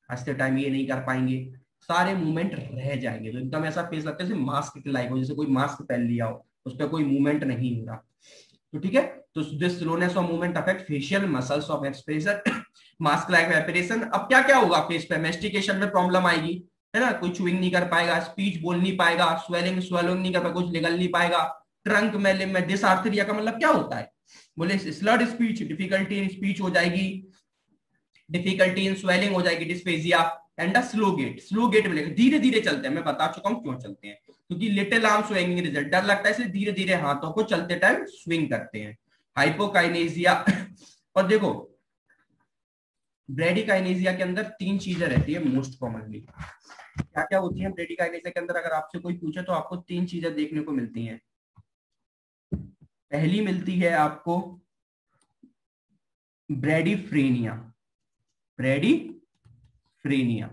हंसते टाइम ये नहीं कर पाएंगे, सारे मूवमेंट रह जाएंगे। तो एकदम ऐसा फेस लगता है जैसे मास्क लाइक हो, जैसे कोई मास्क पहन लिया हो, उस पर कोई मूवमेंट नहीं हो रहा। तो ठीक है, तो this slowness of movement affect facial muscles of expression, mask like apparition. अब क्या क्या होगा फेस पे, मेस्टिकेशन में प्रॉब्लम आएगी, है ना, कोई चुइंग नहीं कर पाएगा, स्पीच बोल नहीं पाएगा, स्वेलिंग स्वेलिंग नहीं कर पाएगा, कुछ निगल नहीं पाएगा। ट्रंक में लिम्ब में डिसआर्थरिया का मतलब क्या होता है, बोले slurred speech, difficulty in speech हो जाएगी, डिफिकल्टी इन स्वेलिंग हो जाएगी, dysphagia and a slow gait. Slow gait मिलेगा, धीरे धीरे चलते हैं, मैं बता चुका हूं क्यों चलते हैं, क्योंकि लिटिल आर्म स्विंगिंग रिजल्ट, डर लगता है इसलिए धीरे धीरे हाथों को चलते टाइम स्विंग करते हैं। हाइपोकाइनेसिया और देखो ब्रेडिकाइनेसिया के अंदर तीन चीजें रहती है मोस्ट कॉमनली। क्या क्या होती है ब्रेडिकाइनेसिया के अंदर, अगर आपसे कोई पूछे तो आपको तीन चीजें देखने को मिलती हैं। पहली मिलती है आपको ब्रेडिफ्रेनिया, ब्रेडिफ्रेनिया,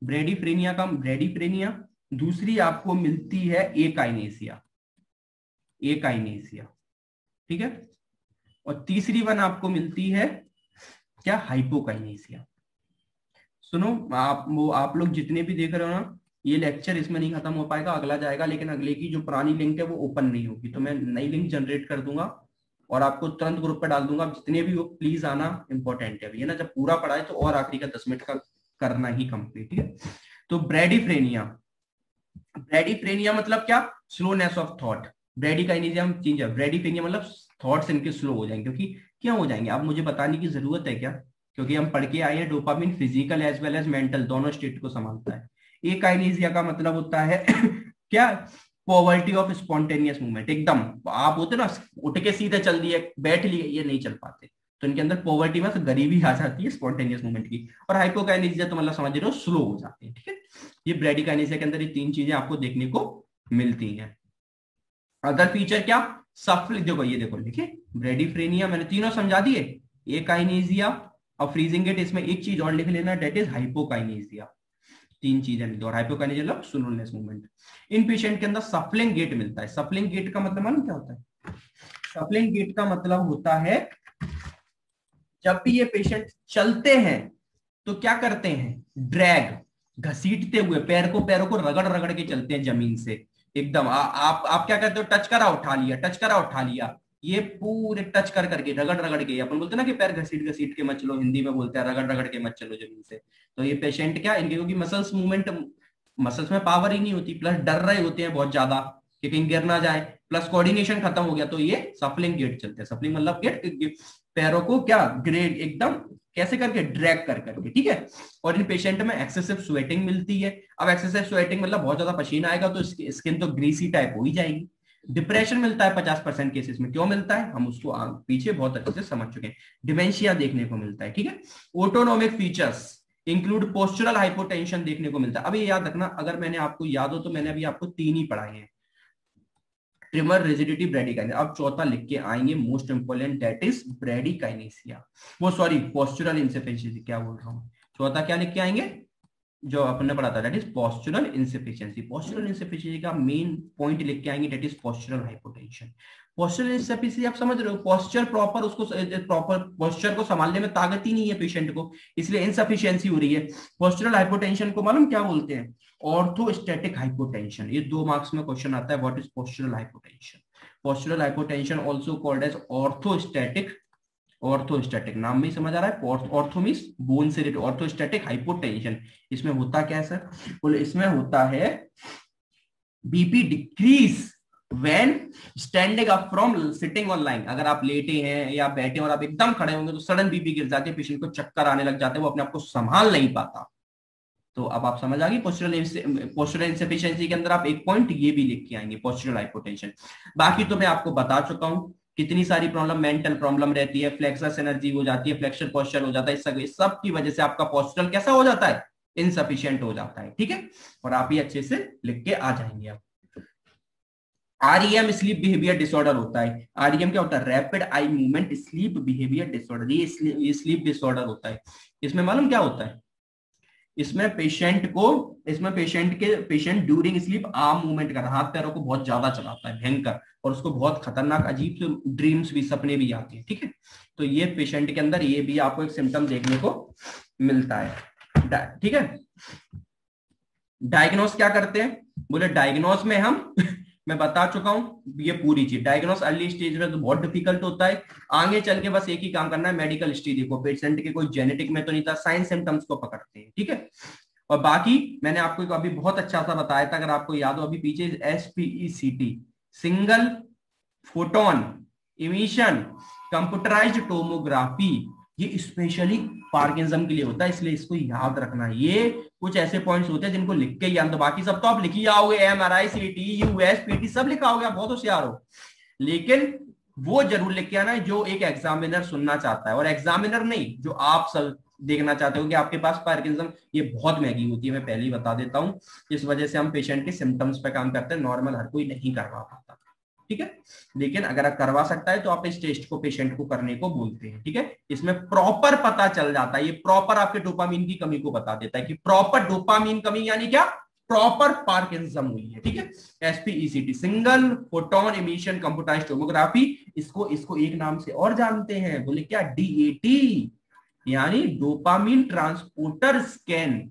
ब्रेडिफ्रेनिया का ब्रेडिफ्रेनिया। दूसरी आपको मिलती है एकाइनेसिया, एकाइनेसिया। ठीक है, और तीसरी वन आपको मिलती है क्या, हाइपोकाइनेसिया। सुनो आप, वो आप लोग जितने भी देख रहे हो ना, ये लेक्चर इसमें नहीं खत्म हो पाएगा, अगला जाएगा, लेकिन अगले की जो पुरानी लिंक है वो ओपन नहीं होगी, तो मैं नई लिंक जनरेट कर दूंगा और आपको तुरंत ग्रुप पे डाल दूंगा, जितने भी हो प्लीज आना, इंपॉर्टेंट है अभी, है ना, जब पूरा पढ़ाए तो और आखिरी का 10 मिनट का करना ही कंप्लीट, ठीक है। तो ब्रेडिफ्रेनिया, ब्रेडिफ्रेनिया मतलब क्या, स्लोनेस ऑफ थॉट। ब्रेडिकाइनेसिया चेंज है, ब्रेडिफ्रेनिया मतलब थॉट्स इनके स्लो हो जाएंगे, क्योंकि क्यों हो जाएंगे अब मुझे बताने की जरूरत है क्या, क्योंकि हम पढ़ के आए हैं dopamine physical as well as mental दोनों स्टेट को संभालता है। एकाइनेसिया का मतलब होता है क्या, पॉवर्टी ऑफ स्पॉन्टेनियस मूवमेंट, एकदम आप होते ना उठ के सीधे चल दिए बैठ लिए, ये नहीं चल पाते, तो इनके अंदर पॉवर्टी में गरीबी आ जाती है स्पॉन्टेनियस मूवमेंट की। और हाइपोकाइनेसिया तो मतलब समझ रहे हो स्लो हो जाते हैं, ठीक है। ये ब्रेडिकाइनेसिया के अंदर ये तीन चीजें आपको देखने को मिलती हैं। अदर फीचर क्या, सफल, देखो ये देखो लिखिए, ब्रेडिफ्रेनिया मैंने तीनों समझा दिए, एकाइनेसिया और फ्रीजिंग इट, इसमें एक चीज और लिख लेना, डेट इज हाइपोकाइनेसिया, तीन चीजें लिख दो, और हाइपोकाइनेसिया मतलब स्लोनेस मूवमेंट। इन पेशेंट के अंदर सफलिंग गेट मिलता है, सफलिंग गेट का मतलब मालूम क्या होता है, सफलिंग गेट का मतलब होता है जब भी ये पेशेंट चलते हैं तो क्या करते हैं, ड्रैग, घसीटते हुए पैरों को रगड़ रगड़ के चलते हैं जमीन से, एकदम आप क्या करते हो, टच करा उठा लिया, टच करा उठा लिया, ये पूरे टच कर करके रगड़ रगड़ के, अपन बोलते हैं ना कि पैर घसीट घसीट के मत चलो, हिंदी में बोलते हैं रगड़ रगड़ के मत चलो जमीन से। तो ये पेशेंट क्या, इनके क्योंकि मसल्स मूवमेंट, मसल्स में पावर ही नहीं होती, प्लस डर रहे होते हैं बहुत ज्यादा कि कहीं गिर ना जाए, प्लस कोऑर्डिनेशन खत्म हो गया, तो ये सफलिंग गेट चलते हैं। सफलिंग मतलब गेट, पैरों को क्या ग्रेड एकदम कैसे करके ड्रैग कर करके, ठीक है। और इन पेशेंट में एक्सेसिव स्वेटिंग मिलती है। अब एक्सेसिव स्वेटिंग मतलब बहुत ज्यादा पसीना आएगा तो स्किन तो ग्रीसी टाइप हो ही जाएगी। डिप्रेशन मिलता है 50% केसेस में, क्यों मिलता है हम उसको पीछे बहुत अच्छे से समझ चुके हैं। डिमेंशिया देखने को मिलता है, ठीक है। Autonomic features include postural hypotension देखने को मिलता है। अभी याद रखना, अगर मैंने आपको याद हो तो मैंने अभी आपको तीन ही पढ़ाए हैं, ट्रिमर, रिजिडिटी, ब्रेडिकाइनेसिया। अब चौथा लिख के आएंगे मोस्ट इंपोर्टेंट, दैट इज ब्रेडिकाइनेसिया, वो सॉरी पोस्चरल इंसफिशिएंसी, क्या बोल रहा हूँ, चौथा क्या लिख के आएंगे जो अपन ने पढ़ा था, that is postural insufficiency. Postural insufficiency का मेन पॉइंट लिख के आएंगे, that is postural hypotension. Postural insufficiency आप समझ रहे हो, पोस्चर प्रॉपर, उसको प्रॉपर पोस्चर को संभालने में ताकत ही नहीं है पेशेंट को, इसलिए इनसफिशिएंसी हो रही है। पोस्चरल हाइपोटेंशन को मालूम क्या बोलते हैं, ऑर्थोस्टैटिक हाइपोटेंशन। ये 2 मार्क्स में क्वेश्चन आता है, what is postural hypotension. Postural hypotension also called as orthostatic, orthostatic नाम में ही समझ आ रहा है, ऑर्थो मींस बोन से रिलेटेड, ऑर्थोस्टैटिक हाइपोटेंशन। इसमें होता क्या है सर, बोले इसमें होता है BP decrease when standing up from sitting on line. अगर आप लेटे हैं या बैठे और आप एकदम खड़े होंगे तो सडन बीपी गिर जाती है, पेशेंट को चक्कर आने लग जाते हैं, वो अपने आप को संभाल नहीं पाता। तो अब आप समझ आ गई पोस्चरल इंसफिशिएंसी के अंदर आप एक पॉइंट ये भी लिख के आएंगे, पोस्चरल हाइपोटेंशन। बाकी तो मैं आपको बता चुका हूं कितनी सारी प्रॉब्लम, मेंटल प्रॉब्लम रहती है, फ्लेक्सस एनर्जी हो जाती है, फ्लेक्सर पोस्चर हो जाता है, इस सब की वजह से आपका पोस्चरल कैसा हो जाता है, इनसफिशिएंट हो जाता है, ठीक है। और आप ये अच्छे से लिख के आ जाएंगे। अब आरईएम स्लीप बिहेवियर डिसऑर्डर होता है। आरईएम क्या होता है, rapid eye movement sleep behaviour disorder, ये स्लीप डिसऑर्डर होता है। इसमें मालूम क्या होता है, इसमें patient during sleep arm movement कर, हाथ पैरों को बहुत ज्यादा चलाता है भयंकर, और उसको बहुत खतरनाक अजीब से ड्रीम्स भी, सपने भी आते हैं, ठीक है। तो ये पेशेंट के अंदर ये भी आपको एक सिम्टम देखने को मिलता है, ठीक है। डायग्नोस क्या करते हैं, बोले डायग्नोस में हम मैं बता चुका हूं ये पूरी चीज, डायग्नोस अर्ली स्टेज में तो बहुत डिफिकल्ट होता है, आगे चल के बस एक ही काम करना है, मेडिकल हिस्ट्री देखो, पेशेंट के कोई जेनेटिक में तो नहीं था, साइन सिम्टम्स को पकड़ते हैं, ठीक है। और बाकी मैंने आपको अभी बहुत अच्छा सा बताया था, अगर आपको याद हो अभी पीछे, SPECT, single photon emission computerised tomography, ये स्पेशली पार्किंसम के लिए होता है, इसलिए इसको याद रखना है। ये कुछ ऐसे पॉइंट्स होते हैं जिनको लिख के याद, तो बाकी सब तो आप लिखी आओगे, MRI CT US PT सब लिखा होगा, बहुत होशियार हो, लेकिन वो जरूर लिख के आना है जो एक एग्जामिनर सुनना चाहता है, और एग्जामिनर नहीं जो आप सब देखना चाहते हो कि आपके पास पार्किंसम, ये बहुत महंगी होती है, मैं पहले ही बता देता हूं। इस वजह से हम पेशेंट के सिम्टम्स पे काम करते हैं, नॉर्मल हर कोई नहीं करवा पाता, ठीक है। लेकिन अगर आप करवा सकता है तो आप इस टेस्ट को पेशेंट को करने को बोलते हैं, ठीक है। इसमें प्रॉपर पता चल जाता है, ये प्रॉपर आपके डोपामीन की कमी को बता देता है कि प्रॉपर डोपामीन कमी यानी क्या, प्रॉपर पार्किंसम हुई है, ठीक है। SPECT single photon emission computerised tomography, इसको एक नाम से और जानते हैं, बोले क्या, DAT यानी डोपामीन ट्रांसपोर्टर स्कैन।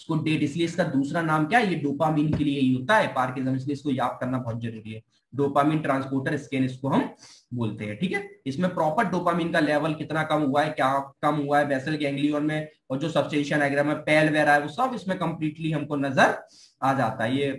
इसको डेट, इसलिए इसका दूसरा नाम क्या है, ये डोपामीन के लिए ही होता है पार्किंसम, इसलिए इसको याद करना बहुत जरूरी है। डोपामीन ट्रांसपोर्टर स्कैन इसको हम बोलते हैं, ठीक है। इसमें प्रॉपर डोपामीन का लेवल कितना कम हुआ है, क्या कम हुआ है बेसल गैंग्लियन में, और जो सबस्टेंशियल डायग्राम में पैल वगैरह है वो सब इसमें कंप्लीटली हमको नजर आ जाता है। ये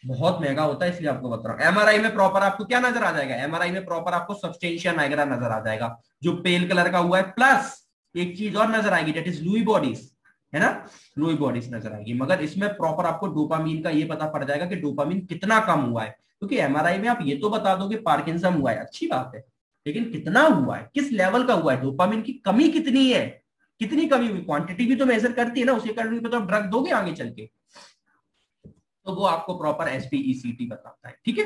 बहुत महंगा होता है इसलिए आपको बता रहा हूँ। एमआरआई में प्रॉपर आपको क्या नजर आ जाएगा, एमआरआई में प्रॉपर आपको सबस्टेंशियल डायग्राम नजर आ जाएगा जो पेल कलर का हुआ है, प्लस एक चीज और नजर आएगी, दैट इज लुई बॉडीज, है ना, लुई बॉडीज नजर आएगी। मगर इसमें प्रॉपर आपको डोपामीन का ये पता पड़ जाएगा कि डोपामीन कितना कम हुआ है, क्योंकि एमआरआई में आप ये तो बता दो कि पार्किंसम हुआ है, अच्छी बात है, लेकिन कितना हुआ है, किस लेवल का हुआ है, डोपामीन की कमी कितनी है, कितनी कमी हुई, क्वांटिटी भी तो मेजर करती है ना, उसी अकॉर्डिंग पे तो आप ड्रग दोगे आगे चल के, तो वो आपको प्रॉपर एसपीईसीटी बताता है, ठीक है।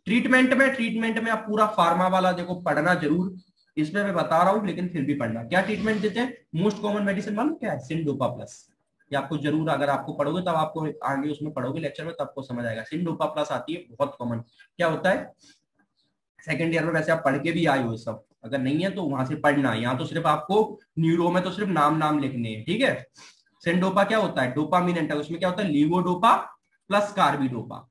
ट्रीटमेंट में आप पूरा फार्मा वाला देखो पढ़ना जरूर, इसमें मैं बता रहा हूं लेकिन फिर भी पढ़ना। क्या ट्रीटमेंट देते हैं, मोस्ट कॉमन मेडिसिन मालूम क्या है, सिंडोपा प्लस। ये आपको जरूर, अगर आपको पढ़ोगे तब आपको आगे उसमें पढ़ोगे लेक्चर में तब आपको समझ आएगा। सिंडोपा प्लस आती है, बहुत कॉमन। क्या होता है, सेकंड ईयर में वैसे आप पढ़ के भी आए हो सब, अगर नहीं है तो वहां से पढ़ना, यहाँ तो सिर्फ आपको न्यूरो में तो सिर्फ नाम लिखने हैं, ठीक है। सिंडोपा क्या होता है, डोपामिन एंटागोनिस्ट, उसमें क्या होता है, levodopa plus carbidopa.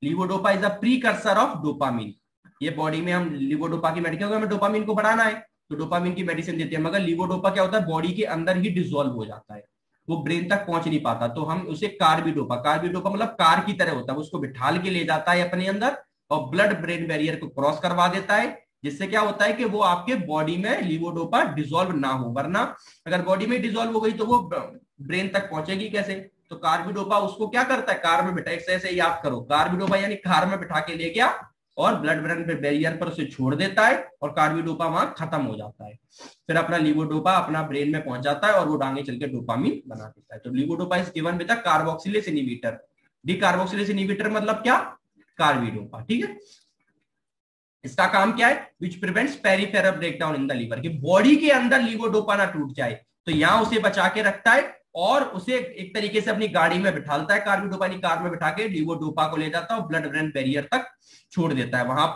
Levodopa is a precursor of dopamine. ये बॉडी में हम लीवोडोपा की मेडिसिन, हमें डोपामिन को बढ़ाना है तो डोपामिन की मेडिसिन देते हैं, मगर लीवोडोपा क्या होता है, बॉडी के अंदर ही डिसॉल्व हो जाता है, वो ब्रेन तक पहुंच नहीं पाता, तो हम उसे कार्बिडोपा मतलब कार की तरह होता है, उसको बिठाल के ले जाता है अपने अंदर और ब्लड ब्रेन बैरियर को क्रॉस करवा देता है, जिससे क्या होता है कि वो आपके बॉडी में लीवोडोपा डिसॉल्व ना हो। वरना अगर बॉडी में डिसॉल्व हो गई तो वो ब्रेन तक पहुंचेगी कैसे, तो कार्बिडोपा उसको क्या करता है, कार में बिठा, ऐसे याद करो, कार्बिडोपा यानी कार में बिठा के ले गया और ब्लड ब्रेन बैरियर पर उसे छोड़ देता है और कार्बिडोपा वहां खत्म हो जाता है, फिर अपना लीवोडोपा अपना ब्रेन में पहुंच जाता है और वो आगे चल के डोपामिन बना देता है। तो levodopa is given with the carboxylase inhibitor. Decarboxylase inhibitor मतलब क्या, कार्बिडोपा, ठीक है। इसका काम क्या है, which prevents peripheral breakdown in the liver, कि बॉडी के अंदर लीवोडोपा ना टूट जाए, तो यहां उसे बचा के रखता है और उसे एक तरीके से अपनी गाड़ी में बिठालता है, कार्बिडोपा कार में बिठा के लीवोडोपा को ले जाता है और ब्लड ब्रेन बैरियर तक छोड़ देता है, वहां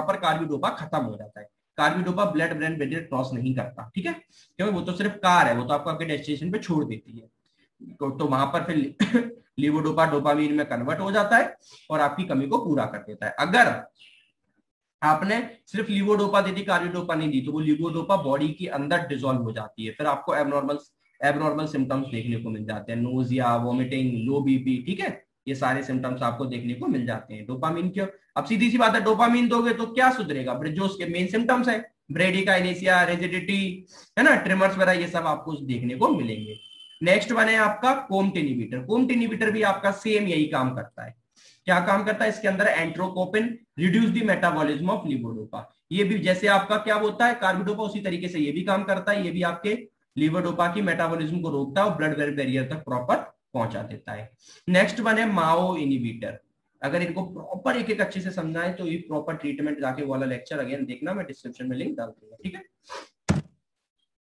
पर कार्बिडोपा खत्म हो जाता है। Carbidopa blood brain barrier cross नहीं करता, ठीक है, क्योंकि वो तो सिर्फ कार है, वो तो आपको आपके डेस्टिनेशन पे छोड़ देती है, तो वहां पर फिर लीवोडोपा डोपामीन में कन्वर्ट हो जाता है और आपकी कमी को पूरा कर देता है। अगर आपने सिर्फ लीवोडोपा दे दी, कार्बिडोपा नहीं दी, तो वो लीवोडोपा बॉडी के अंदर डिसॉल्व हो जाती है, फिर आपको एबनॉर्मल सिम्टम्स देखने को मिल जाते हैं, नोजिया, वोमिटिंग, लो बीपी, ठीक है, ये सारे सिम्टम्स आपको देखने को मिल जाते हैं डोपामीन के। अब सीधी सी बात है, डोपामीन दोगे तो क्या सुधरेगा, जो उसके मेन सिम्टम्स है, ब्रेडिकाइनेसिया, रिजिडिटी, है ना, ट्रिमर्स वगैरह, ये सब आपको देखने को मिलेंगे। नेक्स्ट वन है आपका कोम्ट इनहिबिटर। कोम्ट इनहिबिटर भी आपका सेम यही काम करता है। क्या काम करता है, इसके अंदर entacapone reduce the metabolism of levodopa. ये भी जैसे आपका क्या होता है कार्बिडोपा, उसी तरीके से ये भी काम करता है, ये भी आपके लीवोडोपा की मेटाबॉलिज्म को रोकता है और ब्लड बैरियर तक प्रॉपर पहुंचा देता है। नेक्स्ट वन है माओ इनहिबिटर। अगर इनको प्रॉपर एक एक अच्छे से समझना है तो ये प्रॉपर ट्रीटमेंट जाके वाला लेक्चर अगेन देखना, मैं डिस्क्रिप्शन में लिंक डाल दूंगा, ठीक है।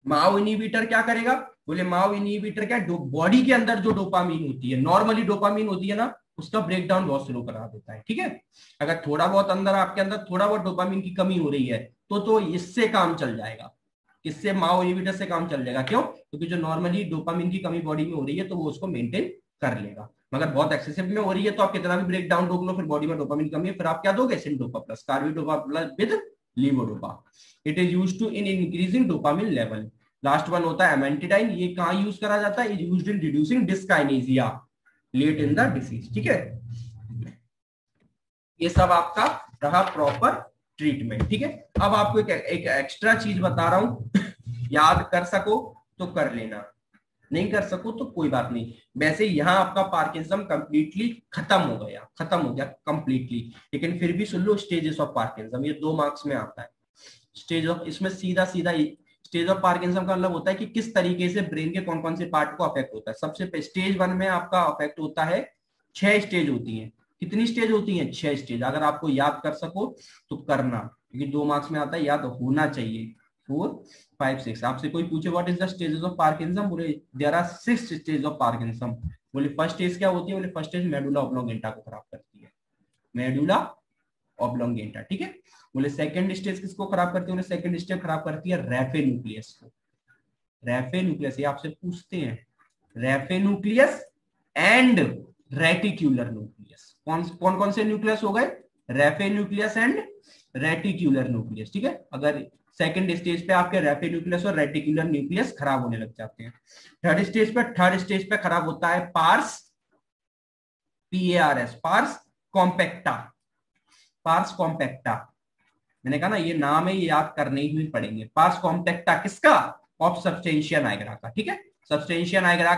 माओ इनहिबिटर क्या करेगा, बोले माओ इनहिबिटर क्या, बॉडी के अंदर जो डोपामीन होती है, नॉर्मली डोपामीन होती है ना, उसका ब्रेकडाउन बहुत स्लो करा देता है, ठीक है। अगर थोड़ा बहुत अंदर आपके अंदर थोड़ा बहुत डोपामीन की कमी हो रही है तो इससे काम चल जाएगा, इससे माओ इनहिबिटर से काम चल जाएगा। क्यों, क्योंकि जो नॉर्मली डोपामीन की कमी बॉडी में हो रही है तो वो उसको मेंटेन कर लेगा, मगर बहुत एक्सेसिव में हो रही है तो आप कितना भी ब्रेक डाउन रोक लो, फिर बॉडी में डोपामिन कमी है, फिर आप क्या दोगे, Syndopa plus, carbidopa plus with levodopa. It is used to in increasing dopamine level. Last one होता है एमेंटिडाइन। ये कहां यूज करा जाता है, is used in reducing dyskinesia late in the disease, ठीक है। ये सब आपका रहा प्रॉपर ट्रीटमेंट, ठीक है। अब आपको एक एक्स्ट्रा चीज बता रहा हूं, याद कर सको तो कर लेना, नहीं कर सको तो कोई बात नहीं। वैसे यहां आपका पार्किंसम कंप्लीटली खत्म हो गया कंप्लीटली, लेकिन फिर भी सुन लो स्टेजेस ऑफ पार्किंसम, ये 2 मार्क्स में आता है। स्टेज ऑफ, इसमें सीधा स्टेज ऑफ पार्किंसम का मतलब होता है कि किस तरीके से ब्रेन के कौन कौन से पार्ट को अफेक्ट होता है। सबसे स्टेज 1 में आपका अफेक्ट होता है, 6 स्टेज होती है। कितनी स्टेज होती है, 6 स्टेज। अगर आपको याद कर सको तो करना, क्योंकि 2 मार्क्स में आता है, याद होना चाहिए। 4, 5, 6। आपसे कोई पूछे what is the stages of Parkinsonism, बोले there are 6 stage of Parkinsonism. बोले फर्स्ट स्टेज क्या होती है, बोले फर्स्ट स्टेज मेडुला ऑब्लोंगेंटा को खराब करती है, मेडुला ऑब्लोंगेंटा, ठीक है। बोले सेकंड स्टेज किसको खराब करती है, बोले सेकंड स्टेज खराब करती है रैफे न्यूक्लियस को। रैफे न्यूक्लियस, ये आपसे पूछते हैं रेफेन्यूक्लियस एंड रेटिक्यूलर न्यूक्लियस। कौन कौन से न्यूक्लियस हो गए? रेफेन्यूक्लियस एंड रेटिक्यूलर न्यूक्लियस। ठीक है, अगर सेकंड स्टेज पे आपके रेफेन्यूक्लियस और रेटिक्यूलर न्यूक्लियस खराब होने लग जाते हैं। थर्ड स्टेज पे खराब होता है pars, PARS, pars compacta. Pars compacta, मैंने कहा ना ये नाम है, ये याद करने ही पड़ेंगे। पार्स कॉम्पैक्टा किसका? ऑफ सब्सटेंशिया नाइग्रा का। ठीक है, सब्सटेंशिया नाइग्रा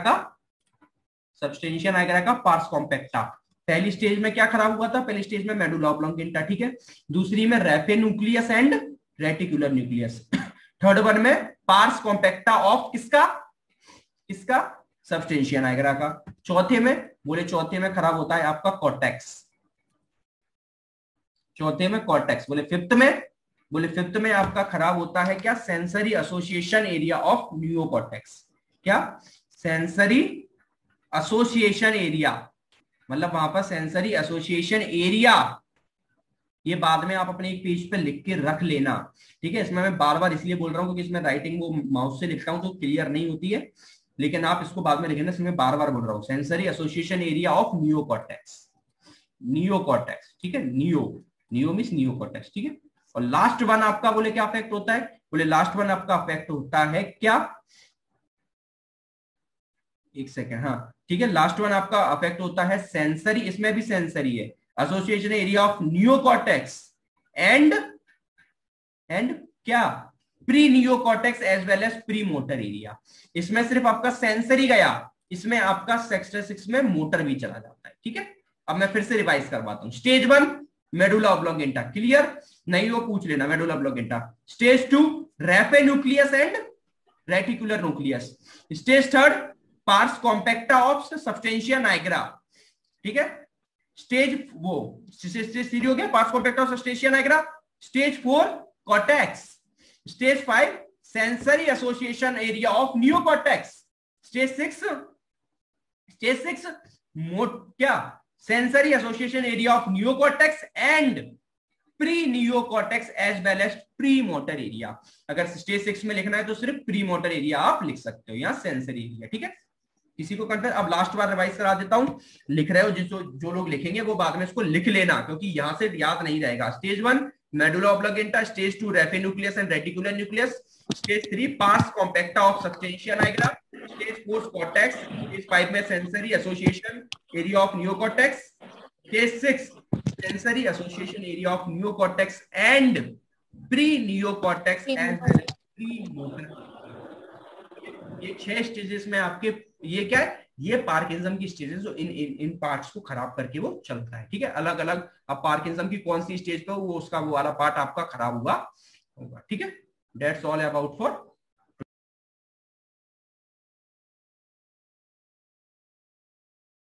का पार्स कॉम्पैक्टा। पहली स्टेज में क्या खराब हुआ था? पहली स्टेज में मेडुला ऑब्लोंगेंटा। ठीक है, दूसरी में raphe nucleus and reticular nucleus. Third one में पार्स कॉम्पैक्टा ऑफ किसका? सब्सटेंशिया नाइग्रा का। चौथे में खराब होता है आपका कॉर्टेक्स। चौथे में कॉर्टेक्स। फिफ्थ में आपका खराब होता है क्या? Sensory association area of neurocortex. क्या? सेंसरी एसोसिएशन एरिया, मतलब वहां पर सेंसरी एसोसिएशन एरिया। ये बाद में आप अपने एक पेज पे लिख के रख लेना। ठीक है, इसमें मैं बार बार इसलिए बोल रहा हूँ क्योंकि इसमें राइटिंग वो माउस से लिखता हूँ तो क्लियर नहीं होती है, लेकिन आप इसको बाद में लिखेंगे। इसमें बार बार बोल रहा हूँ, sensory association area of neocortex. ठीक है, नियो मींस नियोकॉर्टेक्स। ठीक है, और लास्ट वन आपका बोले क्या अफेक्ट होता है? बोले लास्ट वन आपका अफेक्ट होता है क्या? एक सेकेंड, हाँ ठीक है, लास्ट वन आपका अफेक्ट होता है सेंसरी, इसमें भी सेंसरी है, association area of neocortex and क्या? Pre neocortex as well as pre motor area. इसमें सिर्फ आपका सेंसरी गया, इसमें आपका सेक्टर 6 में मोटर भी चला जाता है। ठीक है, अब मैं फिर से रिवाइज करवाता हूं। Stage 1 medulla oblongata, clear? नहीं वो पूछ लेना, medulla oblongata. Stage 2 raphe nucleus and reticular nucleus. Stage 3 pars compacta of substantia nigra. ठीक है, स्टेज 3 हो गया pars compacta of substantia nigra. Stage 4 cortex. Stage 5 sensory association area of neocortex. Stage 6 क्या? Sensory association area of neocortex and pre neocortex as well as pre motor area. अगर stage 6 में लिखना है तो सिर्फ प्री मोटर एरिया आप लिख सकते हो, यहां सेंसरी एरिया। ठीक है, किसी को कंफ्यूजन? अब लास्ट बार रिवाइज करा देता हूं, लिख रहे हो जो लोग लिखेंगे वो बाद में इसको लिख लेना क्योंकि यहां से याद नहीं रहेगा। Stage 1 medulla oblongata, stage 2 raphe nucleus and reticular nucleus, stage 3 pars compacta of substantia nigra, stage 4 cortex, stage 5 में sensory association area of neocortex, stage 6 sensory association area of neocortex and pre neocortex and pre motor. ये 6 stages में आपके, ये क्या है? ये पार्किंसम की stages जो इन पार्ट्स को खराब करके वो चलता है। ठीक है, अलग अलग अब पार्किंसम की कौन सी स्टेज पे वो उसका वो वाला पार्ट आपका खराब हुआ होगा। ठीक है, दैट्स ऑल अबाउट फॉर